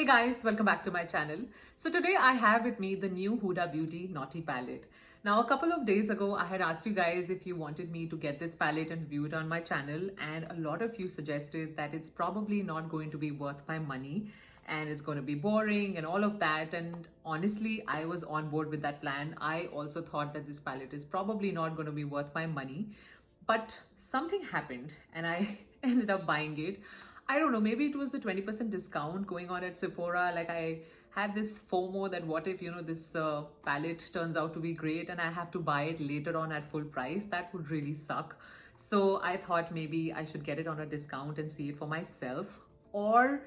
Hey guys, welcome back to my channel. So today I have with me the new Huda Beauty Naughty Palette. Now a couple of days ago I had asked you guys if you wanted me to get this palette and review it on my channel, and a lot of you suggested that it's probably not going to be worth my money and it's going to be boring and all of that, and honestly I was on board with that plan. I also thought that this palette is probably not going to be worth my money, but something happened and I ended up buying it. I don't know, maybe it was the 20% discount going on at Sephora. Like, I had this FOMO that what if, this palette turns out to be great and I have to buy it later on at full price. That would really suck. So I thought maybe I should get it on a discount and see it for myself. Or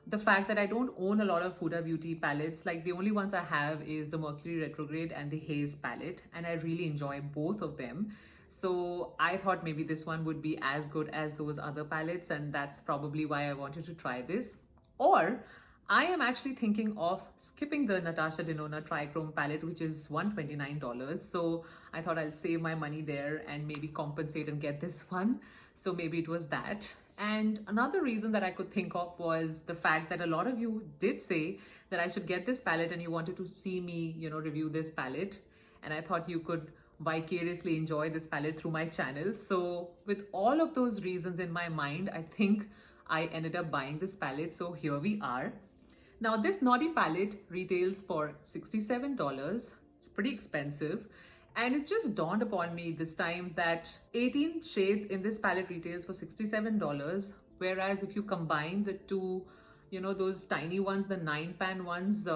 the fact that I don't own a lot of Huda Beauty palettes. Like, the only ones I have is the Mercury Retrograde and the Haze palette, and I really enjoy both of them. So I thought maybe this one would be as good as those other palettes, and that's probably why I wanted to try this. Or I am actually thinking of skipping the Natasha Denona Trichrome palette, which is $129. So I thought I'll save my money there and maybe compensate and get this one. So maybe it was that. And another reason that I could think of was the fact that a lot of you did say that I should get this palette and you wanted to see me, review this palette. And I thought you could vicariously enjoy this palette through my channel. So with all of those reasons in my mind, I think I ended up buying this palette. So here we are. Now this Naughty palette retails for $67. It's pretty expensive. And it just dawned upon me this time that 18 shades in this palette retails for $67. Whereas if you combine the two, those tiny ones, the 9-pan ones,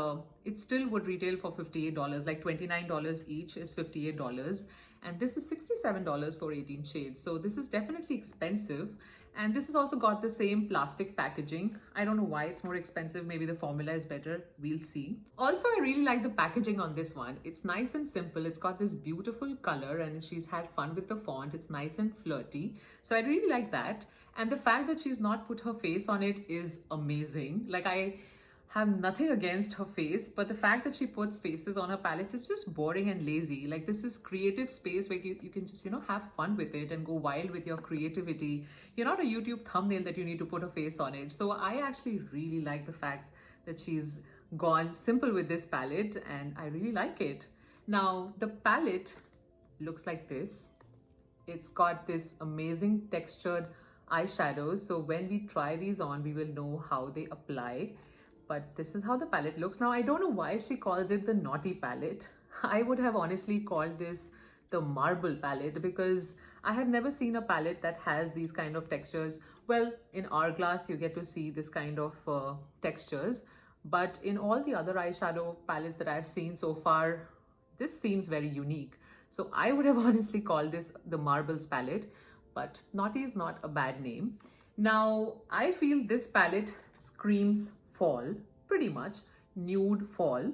it still would retail for $58, like $29 each is $58. And this is $67 for 18 shades. So this is definitely expensive. And this has also got the same plastic packaging. I don't know why it's more expensive. Maybe the formula is better. We'll see. Also, I really like the packaging on this one. It's nice and simple. It's got this beautiful color and she's had fun with the font. It's nice and flirty. So I really like that. And the fact that she's not put her face on it is amazing. Like, I have nothing against her face, but the fact that she puts faces on her palettes is just boring and lazy. Like, this is creative space where you can just, have fun with it and go wild with your creativity. You're not a YouTube thumbnail that you need to put a face on it. So I actually really like the fact that she's gone simple with this palette, and I really like it. Now, the palette looks like this. It's got this amazing textured eyeshadows. So when we try these on, we will know how they apply. But this is how the palette looks. Now, I don't know why she calls it the Naughty palette. I would have honestly called this the Marble palette, because I had never seen a palette that has these kind of textures. Well, in Hourglass, you get to see this kind of textures. But in all the other eyeshadow palettes that I've seen so far, this seems very unique. So I would have honestly called this the Marbles palette, but Naughty is not a bad name. Now, I feel this palette screams fall, pretty much nude fall.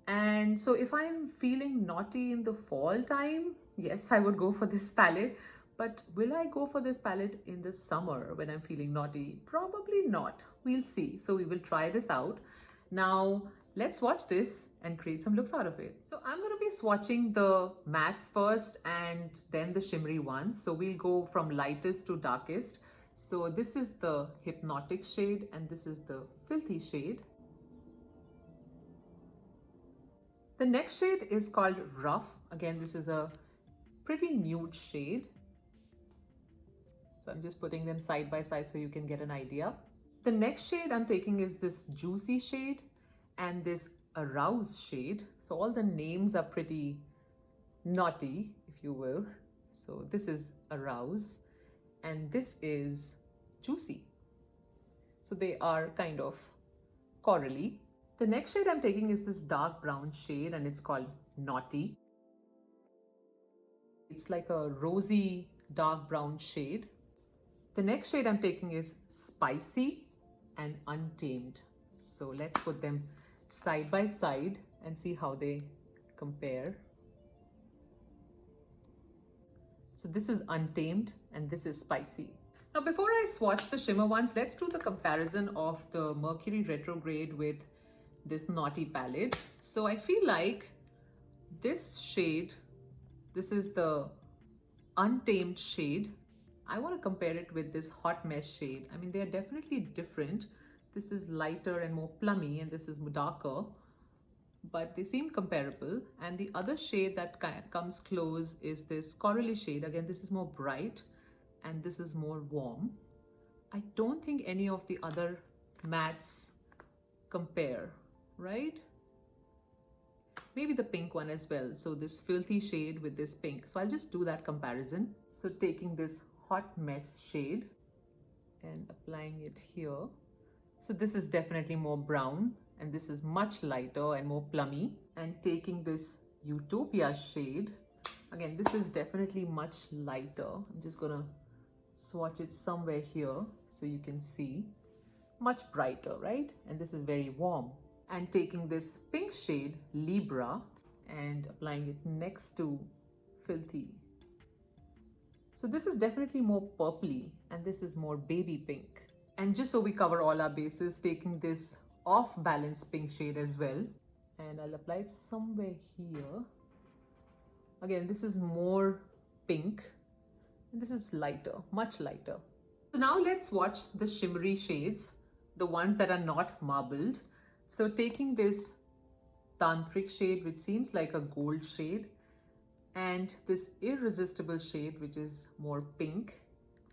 And so if I'm feeling naughty in the fall time, yes, I would go for this palette. But will I go for this palette in the summer when I'm feeling naughty? Probably not. We'll see. So we will try this out. Now, let's watch this and create some looks out of it. So I'm going to be swatching the mattes first and then the shimmery ones. So we'll go from lightest to darkest. So this is the Hypnotic shade and this is the Filthy shade. The next shade is called Rough. Again, this is a pretty nude shade. So I'm just putting them side by side so you can get an idea. The next shade I'm taking is this Juicy shade and this Arouse shade. So all the names are pretty naughty, if you will. So this is Arouse and this is Juicy. So they are kind of corally. The next shade I'm taking is this dark brown shade and it's called Naughty. It's like a rosy dark brown shade. The next shade I'm taking is Spicy and Untamed. So let's put them side by side and see how they compare. So this is Untamed and this is Spicy. Now, before I swatch the shimmer ones, let's do the comparison of the Mercury Retrograde with this Naughty palette. So I feel like this shade, this is the Untamed shade. I want to compare it with this Hot Mess shade. I mean, they are definitely different. This is lighter and more plummy, and this is darker, but they seem comparable. And the other shade that comes close is this corally shade. Again, this is more bright and this is more warm. I don't think any of the other mattes compare, right? Maybe the pink one as well. So this filthy shade with this pink. So I'll just do that comparison. So taking this hot mess shade and applying it here. So this is definitely more brown and this is much lighter and more plummy. And taking this Utopia shade, again, this is definitely much lighter. I'm just gonna swatch it somewhere here so you can see. Much brighter, right? And this is very warm. And taking this pink shade, Libra, and applying it next to Filthy. So this is definitely more purpley and this is more baby pink. And just so we cover all our bases, taking this off-balance pink shade as well. And I'll apply it somewhere here. Again, this is more pink and this is lighter, much lighter. So now let's swatch the shimmery shades, the ones that are not marbled. So taking this Tantric shade, which seems like a gold shade, and this Irresistible shade, which is more pink,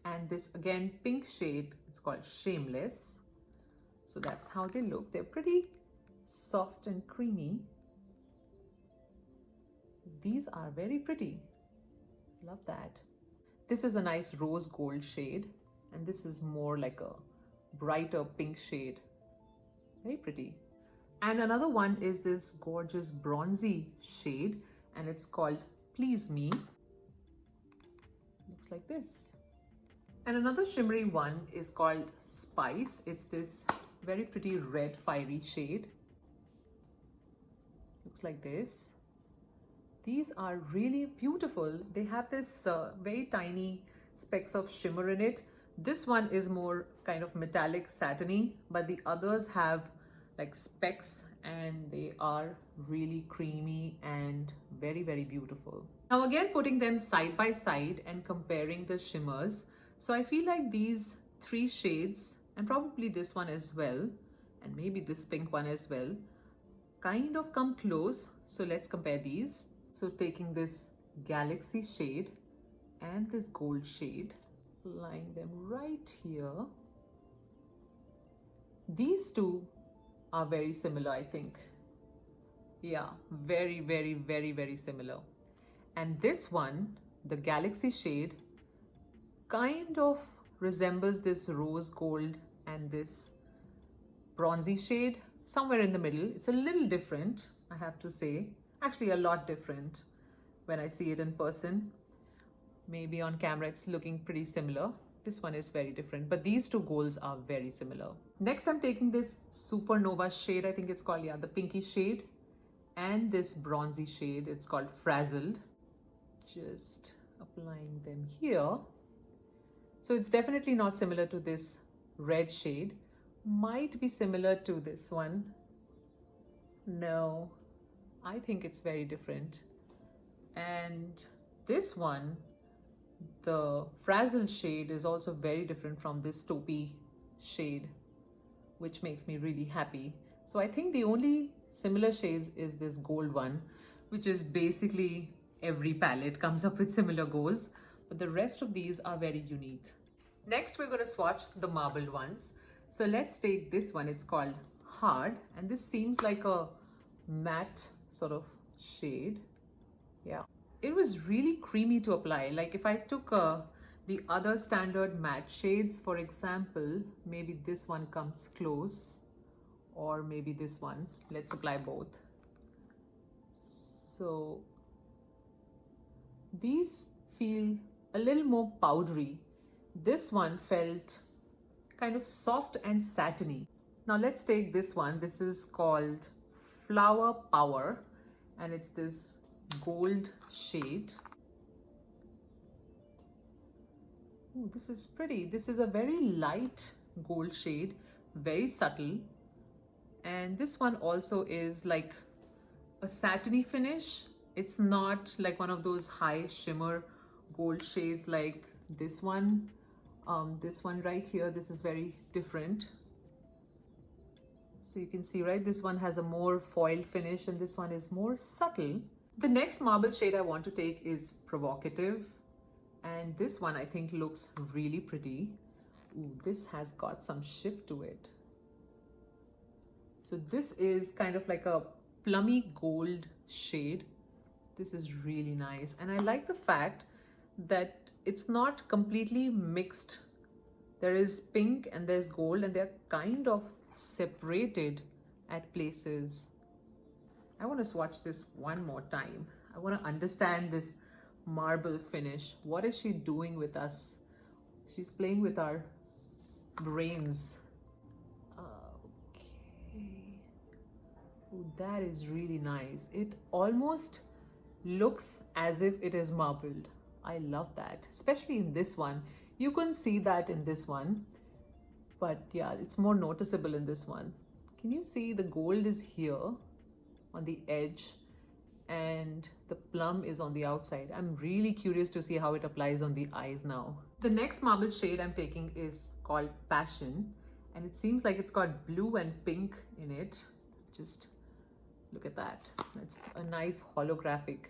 and this again pink shade, it's called Shameless. So that's how they look. They're pretty soft and creamy. These are very pretty. Love that. This is a nice rose gold shade, and this is more like a brighter pink shade. Very pretty. And another one is this gorgeous bronzy shade, and it's called Please Me. Looks like this. And another shimmery one is called Spice. It's this very pretty red fiery shade. Looks like this. These are really beautiful. They have this very tiny specks of shimmer in it. This one is more kind of metallic satiny, but the others have like specks and they are really creamy and very, very beautiful. Now again, putting them side by side and comparing the shimmers. So I feel like these three shades, and probably this one as well, and maybe this pink one as well, kind of come close. So let's compare these. So taking this Galaxy shade and this gold shade, applying them right here. These two are very similar, I think. Yeah, very, very, very, very similar. And this one, the Galaxy shade, kind of resembles this rose gold and this bronzy shade, somewhere in the middle. It's a little different, I have to say. Actually, a lot different when I see it in person. Maybe on camera it's looking pretty similar. This one is very different, but these two golds are very similar. Next, I'm taking this Supernova shade, I think it's called, yeah, the pinky shade, and this bronzy shade, it's called Frazzled. Just applying them here. So it's definitely not similar to this red shade. Might be similar to this one. No, I think it's very different. And this one, the Frazzled shade, is also very different from this taupey shade, which makes me really happy. So I think the only similar shades is this gold one, which is basically every palette comes up with similar golds, but the rest of these are very unique. Next, we're going to swatch the marbled ones. So let's take this one. It's called Hard, and this seems like a matte sort of shade. Yeah, it was really creamy to apply. Like if I took the other standard matte shades, for example, maybe this one comes close, or maybe this one. Let's apply both. So these feel a little more powdery. This one felt kind of soft and satiny. Now let's take this one. This is called Flower Power, and it's this gold shade. Ooh, this is pretty. This is a very light gold shade, very subtle. And this one also is like a satiny finish. It's not like one of those high shimmer gold shades like this one. This one right here, this is very different. So you can see, right, this one has a more foil finish and this one is more subtle. The next marble shade I want to take is Provocative. And this one I think looks really pretty. Ooh, this has got some shift to it. So this is kind of like a plummy gold shade. This is really nice. And I like the fact that it's not completely mixed. There is pink and there's gold and they're kind of separated at places. I want to swatch this one more time. I want to understand this marble finish. What is she doing with us? She's playing with our brains. Okay. Ooh, that is really nice. It almost looks as if it is marbled. I love that, especially in this one. You couldn't see that in this one, but yeah, it's more noticeable in this one. Can you see the gold is here on the edge and the plum is on the outside? I'm really curious to see how it applies on the eyes now. The next marble shade I'm taking is called Passion, and it seems like it's got blue and pink in it. Just look at that. It's a nice holographic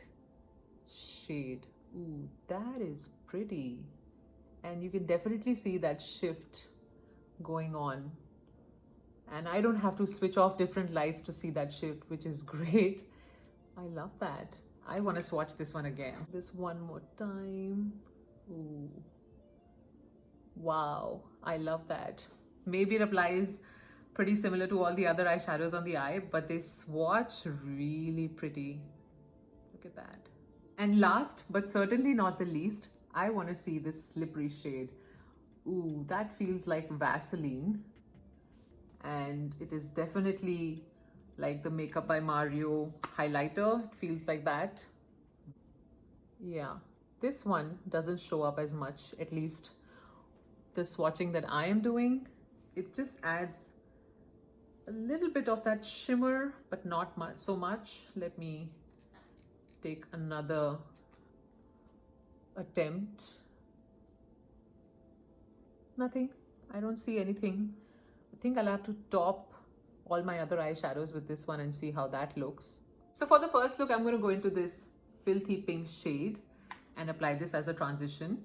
shade. Ooh, that is pretty. And you can definitely see that shift going on. And I don't have to switch off different lights to see that shift, which is great. I love that. I want to swatch this one again. This one more time. Ooh. Wow, I love that. Maybe it applies pretty similar to all the other eyeshadows on the eye, but they swatch really pretty. Look at that. And last, but certainly not the least, I want to see this slippery shade. Ooh, that feels like Vaseline. And it is definitely like the Makeup by Mario highlighter. It feels like that. Yeah, this one doesn't show up as much, at least the swatching that I am doing. It just adds a little bit of that shimmer, but not much, so much. Let me take another attempt. Nothing. I don't see anything. I think I'll have to top all my other eyeshadows with this one and see how that looks. So for the first look, I'm going to go into this Filthy Pink shade and apply this as a transition.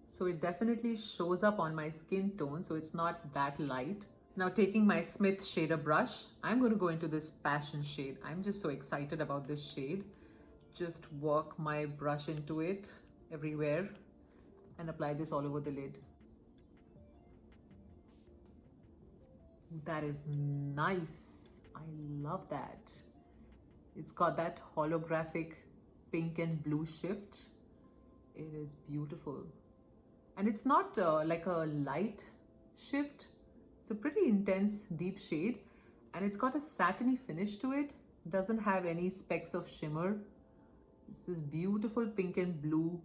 So it definitely shows up on my skin tone, so it's not that light. Now taking my Smith shader brush, I'm going to go into this Passion shade. I'm just so excited about this shade. Just work my brush into it everywhere and apply this all over the lid. That is nice. I love that. It's got that holographic pink and blue shift. It is beautiful. And it's not like a light shift. It's a pretty intense deep shade and it's got a satiny finish to it. Doesn't have any specks of shimmer. It's this beautiful pink and blue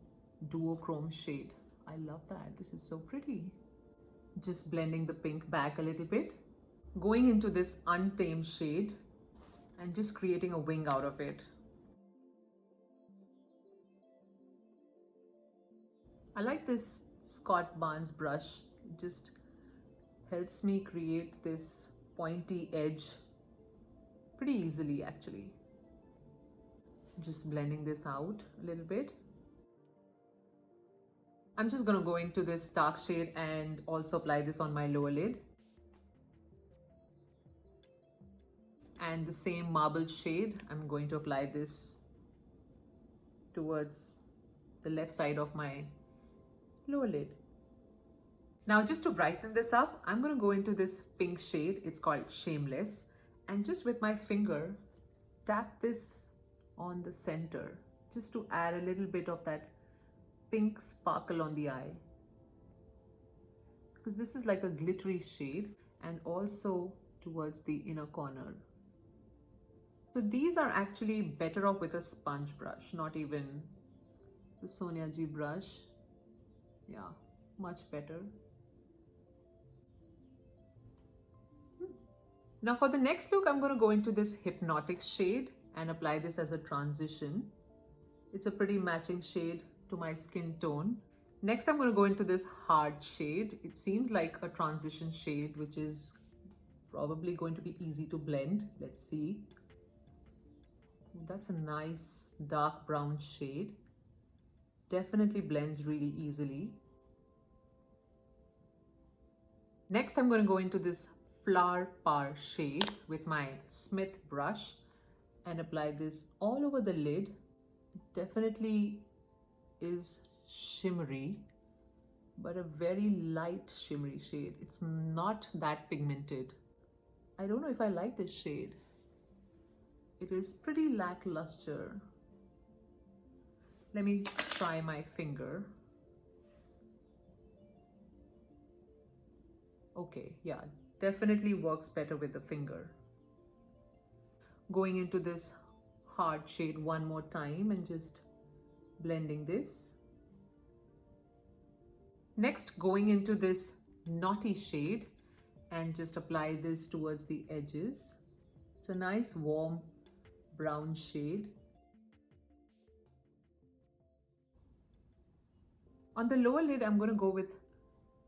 duochrome shade. I love that. This is so pretty. Just blending the pink back a little bit. Going into this Untamed shade and just creating a wing out of it. I like this Scott Barnes brush. It just helps me create this pointy edge pretty easily actually. Just blending this out a little bit. I'm just going to go into this dark shade and also apply this on my lower lid. And the same marble shade, I'm going to apply this towards the left side of my lower lid. Now just to brighten this up, I'm going to go into this pink shade. It's called Shameless. And just with my finger, tap this on the center just to add a little bit of that pink sparkle on the eye. Because this is like a glittery shade, and also towards the inner corner. So these are actually better off with a sponge brush, not even the Sonia G brush. Yeah, much better. Now for the next look, I'm going to go into this Hypnotic shade and apply this as a transition. It's a pretty matching shade to my skin tone. Next, I'm going to go into this hard shade. It seems like a transition shade, which is probably going to be easy to blend. Let's see. That's a nice dark brown shade. Definitely blends really easily. Next, I'm going to go into this Flower Par shade with my Smith brush and apply this all over the lid. It definitely is shimmery, but a very light shimmery shade. It's not that pigmented. I don't know if I like this shade. It is pretty lackluster. Let me try my finger. Okay, yeah, definitely works better with the finger. Going into this hard shade one more time and just blending this. Next, going into this Naughty shade and just apply this towards the edges. It's a nice warm brown shade. On the lower lid, I'm going to go with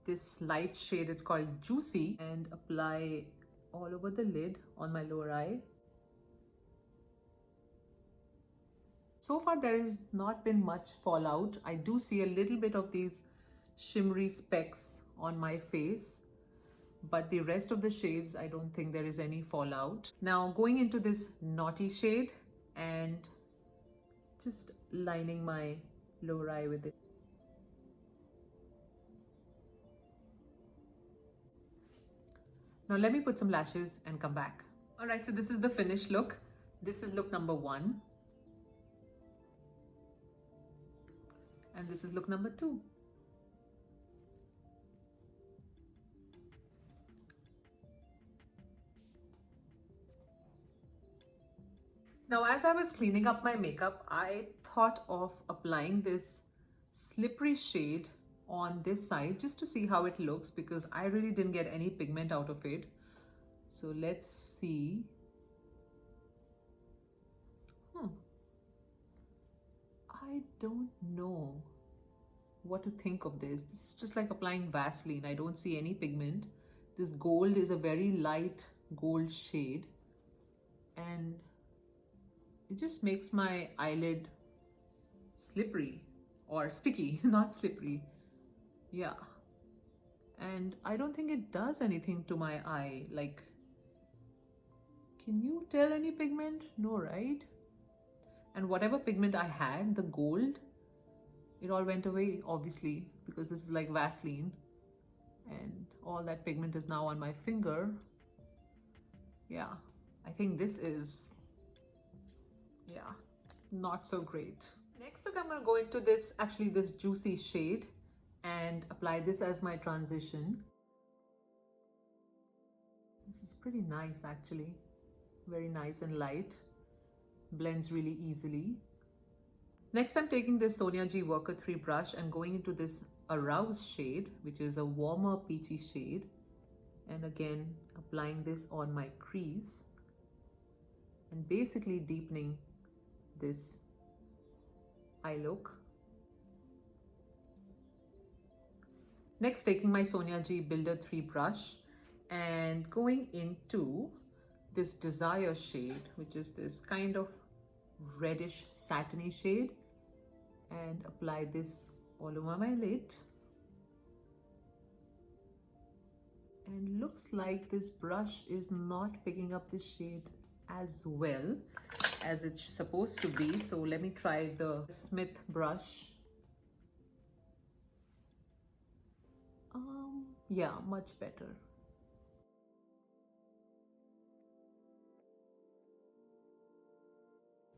this light shade. It's called Juicy, and apply all over the lid on my lower eye. So far, there has not been much fallout. I do see a little bit of these shimmery specks on my face, but the rest of the shades, I don't think there is any fallout. Now going into this Naughty shade and just lining my lower eye with it. Now let me put some lashes and come back. All right, so this is the finished look. This is look number 1. And this is look number 2. Now, as I was cleaning up my makeup, I thought of applying this slippery shade on this side just to see how it looks, because I really didn't get any pigment out of it. So let's see. I don't know what to think of this. This is just like applying Vaseline. I don't see any pigment. This gold is a very light gold shade, and it just makes my eyelid slippery or sticky, not slippery. Yeah. And I don't think it does anything to my eye. Like, can you tell any pigment? No, right? And whatever pigment I had, the gold, it all went away, obviously, because this is like Vaseline. And all that pigment is now on my finger. Yeah, I think this is, yeah, not so great. Next look, I'm going to go into this, actually this Juicy shade, and apply this as my transition. This is pretty nice, actually. Very nice and light. Blends really easily. Next, I'm taking this Sonia G Worker 3 brush and going into this Arouse shade, which is a warmer peachy shade. And again, applying this on my crease and basically deepening this eye look. Next, taking my Sonia G Builder 3 brush and going into this Desire shade, which is this kind of reddish satiny shade, and apply this all over my lid. And looks like this brush is not picking up this shade as well as it's supposed to be. So let me try the Smith brush. Yeah, much better.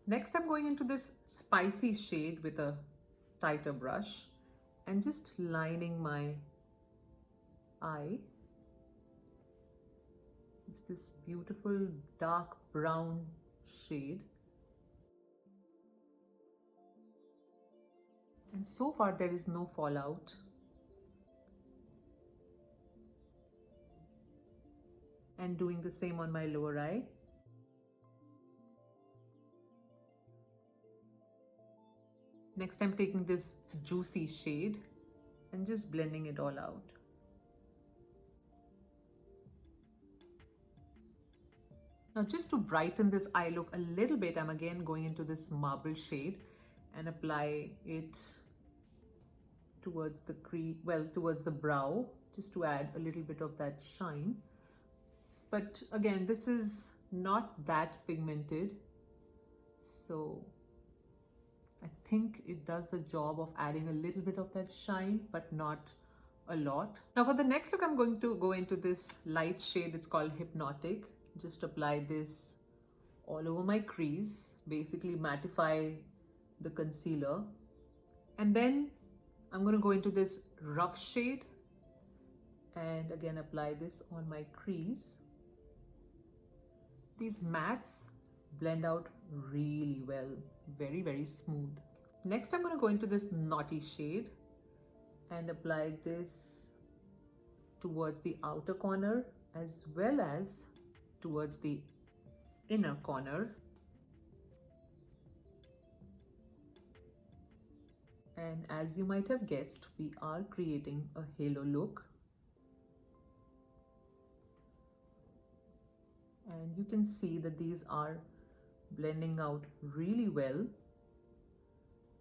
Next, I'm going into this Spicy shade with a tighter brush and just lining my eye. It's this beautiful dark brown shade. And so far there is no fallout. And doing the same on my lower eye. Next, I'm taking this Juicy shade and just blending it all out. Now just to brighten this eye look a little bit, I'm again going into this marble shade and apply it towards the towards the brow, just to add a little bit of that shine. But again, this is not that pigmented, so I think it does the job of adding a little bit of that shine, but not a lot. Now for the next look, I'm going to go into this light shade. It's called Hypnotic. Just apply this all over my crease, basically mattify the concealer. And then I'm going to go into this rough shade and again apply this on my crease. These mattes blend out really well, very, very smooth. Next, I'm going to go into this naughty shade and apply this towards the outer corner as well as towards the inner corner. And as you might have guessed, we are creating a halo look. And you can see that these are blending out really well.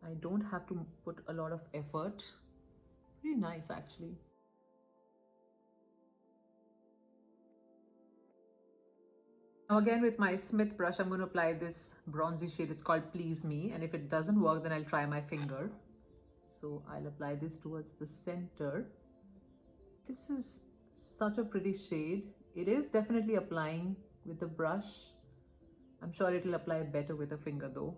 I don't have to put a lot of effort. Pretty nice actually. Now again with my Smith brush, I'm going to apply this bronzy shade. It's called Please Me, and if it doesn't work, then I'll try my finger. So I'll apply this towards the center. This is such a pretty shade. It is definitely applying with the brush. I'm sure it'll apply better with a finger though.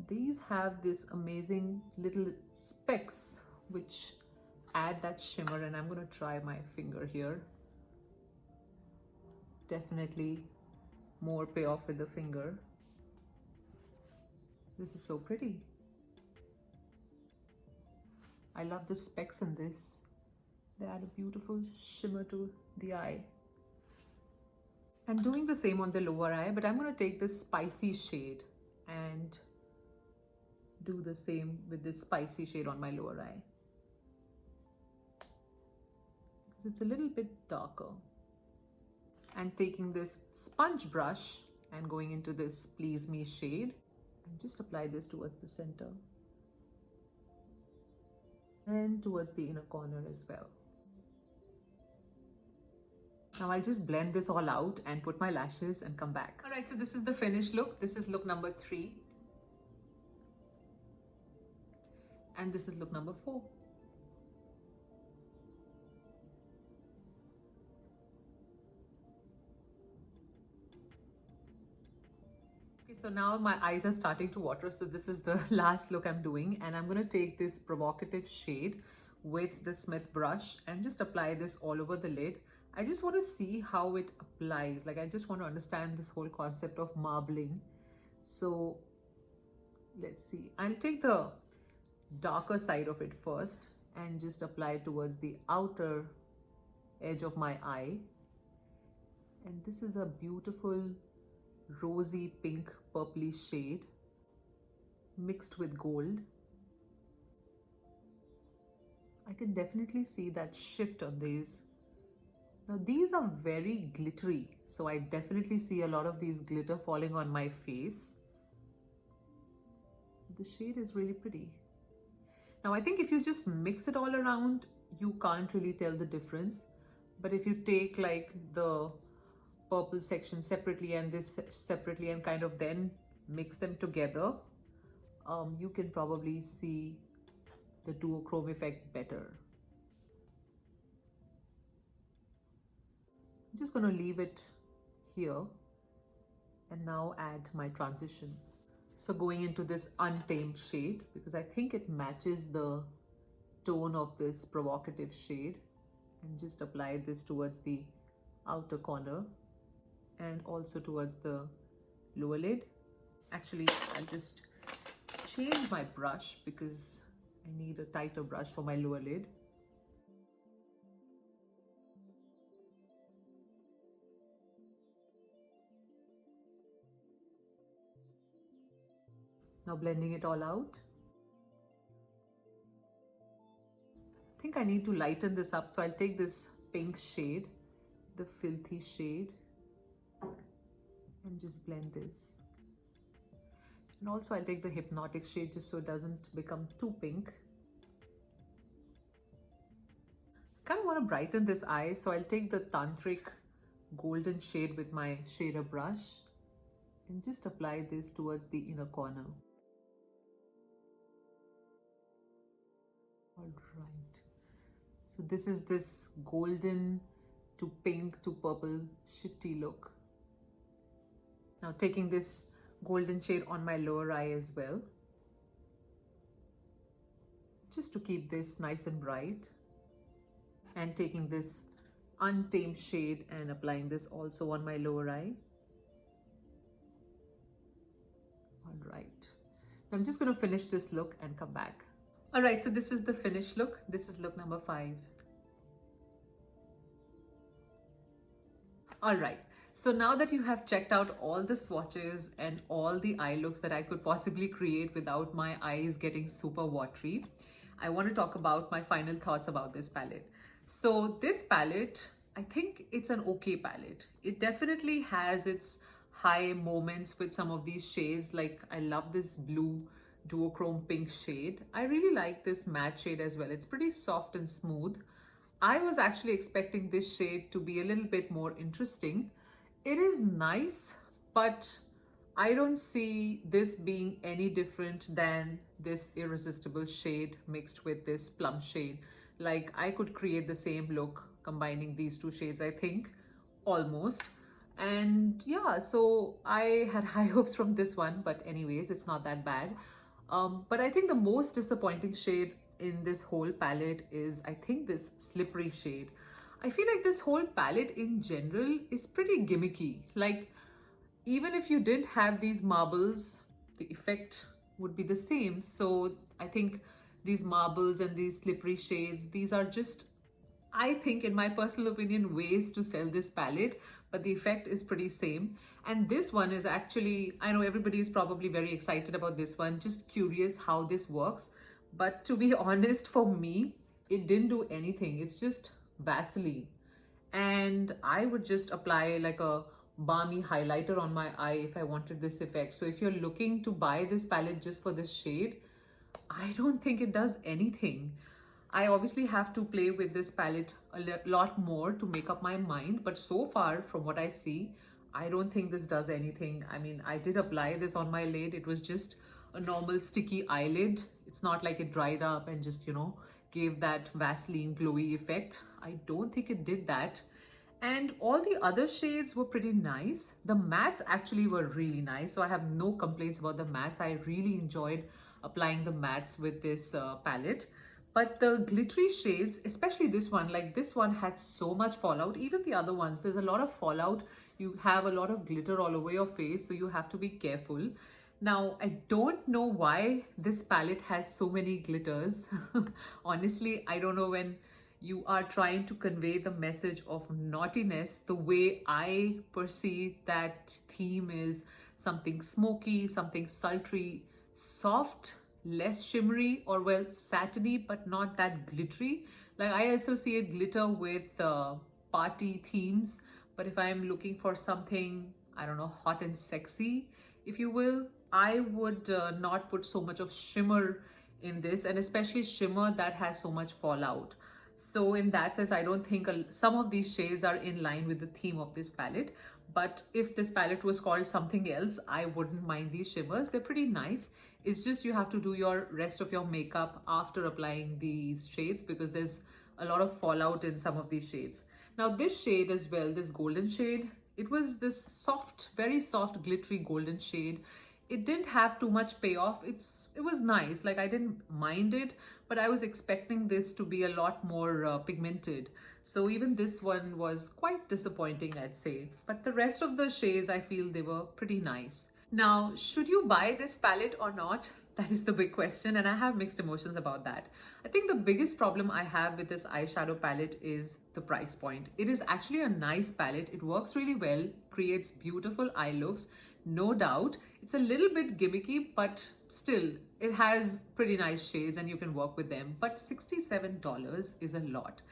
These have this amazing little specks which add that shimmer, and I'm going to try my finger here. Definitely more payoff with the finger. This is so pretty. I love the specks in this. They add a beautiful shimmer to the eye. I'm doing the same on the lower eye, but I'm going to take this spicy shade and do the same with this spicy shade on my lower eye. It's a little bit darker. And taking this sponge brush and going into this Please Me shade and just apply this towards the center and towards the inner corner as well. Now I'll just blend this all out and put my lashes and come back. Alright, so this is the finished look. This is look number 3. And this is look number 4. Okay, so now my eyes are starting to water. So this is the last look I'm doing. And I'm going to take this provocative shade with the Smith brush and just apply this all over the lid. I just want to see how it applies. Like I just want to understand this whole concept of marbling. So let's see. I'll take the darker side of it first and just apply towards the outer edge of my eye. And this is a beautiful rosy pink purpley shade mixed with gold. I can definitely see that shift on these. Now these are very glittery, so I definitely see a lot of these glitter falling on my face. The shade is really pretty. Now I think if you just mix it all around, you can't really tell the difference. But if you take like the purple section separately and this separately and kind of then mix them together, you can probably see the duochrome effect better. I'm just going to leave it here and now add my transition. So going into this Untamed shade, because I think it matches the tone of this provocative shade, and just apply this towards the outer corner and also towards the lower lid. Actually, I'll just change my brush because I need a tighter brush for my lower lid. Now blending it all out. think I need to lighten this up. So I'll take this pink shade, the Filthy shade, and just blend this. And also I'll take the Hypnotic shade just so it doesn't become too pink. Kind of want to brighten this eye, so I'll take the Tantric golden shade with my shader brush and just apply this towards the inner corner. All right. So this is this golden to pink to purple shifty look. Now taking this golden shade on my lower eye as well, just to keep this nice and bright, and taking this Untamed shade and applying this also on my lower eye. All right, I'm just going to finish this look and come back. All right, so this is the finished look. This is look number 5. All right, so now that you have checked out all the swatches and all the eye looks that I could possibly create without my eyes getting super watery, I want to talk about my final thoughts about this palette. So this palette, I think it's an okay palette. It definitely has its high moments with some of these shades. Like I love this blue duochrome pink shade. I really like this matte shade as well. It's pretty soft and smooth. I was actually expecting this shade to be a little bit more interesting. It is nice, but I don't see this being any different than this Irresistible shade mixed with this plum shade. Like I could create the same look combining these two shades, I think, almost. And yeah, so I had high hopes from this one, but anyways, it's not that bad. But I think the most disappointing shade in this whole palette is, I think, this Slippery shade. I feel like this whole palette in general is pretty gimmicky. Like, even if you didn't have these marbles, the effect would be the same. So I think these marbles and these slippery shades, these are just, I think, in my personal opinion, ways to sell this palette, but the effect is pretty same. And this one is actually, I know everybody is probably very excited about this one, just curious how this works. But to be honest, for me, it didn't do anything. It's just Vaseline. And I would just apply like a balmy highlighter on my eye if I wanted this effect. So if you're looking to buy this palette just for this shade, I don't think it does anything. I obviously have to play with this palette a lot more to make up my mind. But so far, from what I see, I don't think this does anything. I mean, I did apply this on my lid. It was just a normal sticky eyelid. It's not like it dried up and just, you know, gave that Vaseline glowy effect. I don't think it did that. And all the other shades were pretty nice. The mattes actually were really nice. So I have no complaints about the mattes. I really enjoyed applying the mattes with this palette. But the glittery shades, especially this one, like this one had so much fallout. Even the other ones, there's a lot of fallout. You have a lot of glitter all over your face, so you have to be careful. Now, I don't know why this palette has so many glitters. Honestly, I don't know, when you are trying to convey the message of naughtiness, the way I perceive that theme is something smoky, something sultry, soft, less shimmery, or well, satiny, but not that glittery. Like I associate glitter with party themes, but if I'm looking for something, I don't know, hot and sexy, if you will, I would not put so much of shimmer in this, and especially shimmer that has so much fallout. So in that sense, I don't think some of these shades are in line with the theme of this palette. But if this palette was called something else, I wouldn't mind these shimmers. They're pretty nice. It's just you have to do your rest of your makeup after applying these shades, because there's a lot of fallout in some of these shades. Now this shade as well, this golden shade, it was this soft, very soft, glittery golden shade. It didn't have too much payoff. It was nice. Like I didn't mind it, but I was expecting this to be a lot more pigmented. So even this one was quite disappointing, I'd say. But the rest of the shades, I feel they were pretty nice. Now, should you buy this palette or not? That is the big question, and I have mixed emotions about that. I think the biggest problem I have with this eyeshadow palette is the price point. It is actually a nice palette. It works really well, creates beautiful eye looks, no doubt. It's a little bit gimmicky, but still, it has pretty nice shades and you can work with them. But $67 is a lot.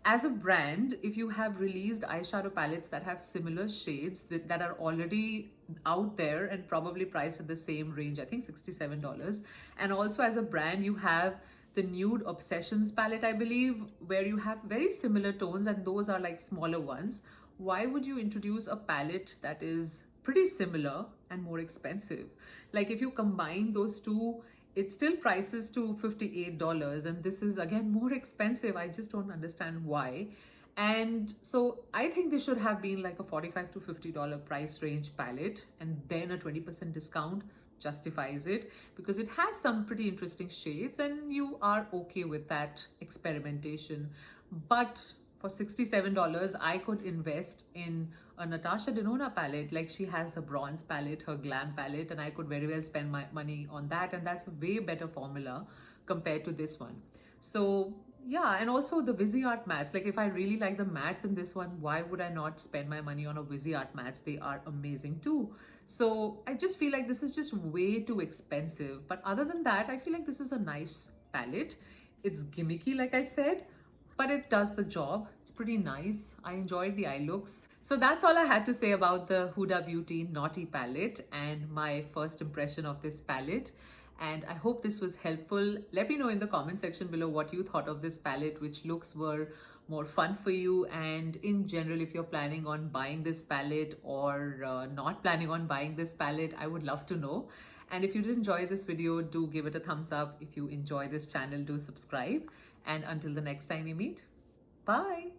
As a brand, if you have released eyeshadow palettes that have similar shades that are already out there and probably priced at the same range, I think $67. And also as a brand, you have the Nude Obsessions palette, I believe, where you have very similar tones and those are like smaller ones. Why would you introduce a palette that is pretty similar and more expensive? Like if you combine those two, it still prices to $58 and this is again more expensive. I just don't understand why. And so I think this should have been like a $45 to $50 price range palette, and then a 20% discount justifies it because it has some pretty interesting shades and you are okay with that experimentation. But for $67, I could invest in a Natasha Denona palette. Like she has a bronze palette, her glam palette, and I could very well spend my money on that, and that's a way better formula compared to this one. So yeah, and also the Viseart mattes. Like if I really like the mattes in this one, why would I not spend my money on a Viseart mattes? They are amazing too. So I just feel like this is just way too expensive. But other than that, I feel like this is a nice palette. It's gimmicky, like I said, but it does the job. It's pretty nice. I enjoyed the eye looks. So that's all I had to say about the Huda Beauty Naughty Palette and my first impression of this palette. And I hope this was helpful. Let me know in the comment section below what you thought of this palette, which looks were more fun for you, and in general, if you're planning on buying this palette or not planning on buying this palette, I would love to know. And if you did enjoy this video, do give it a thumbs up. If you enjoy this channel, do subscribe. And until the next time we meet, bye.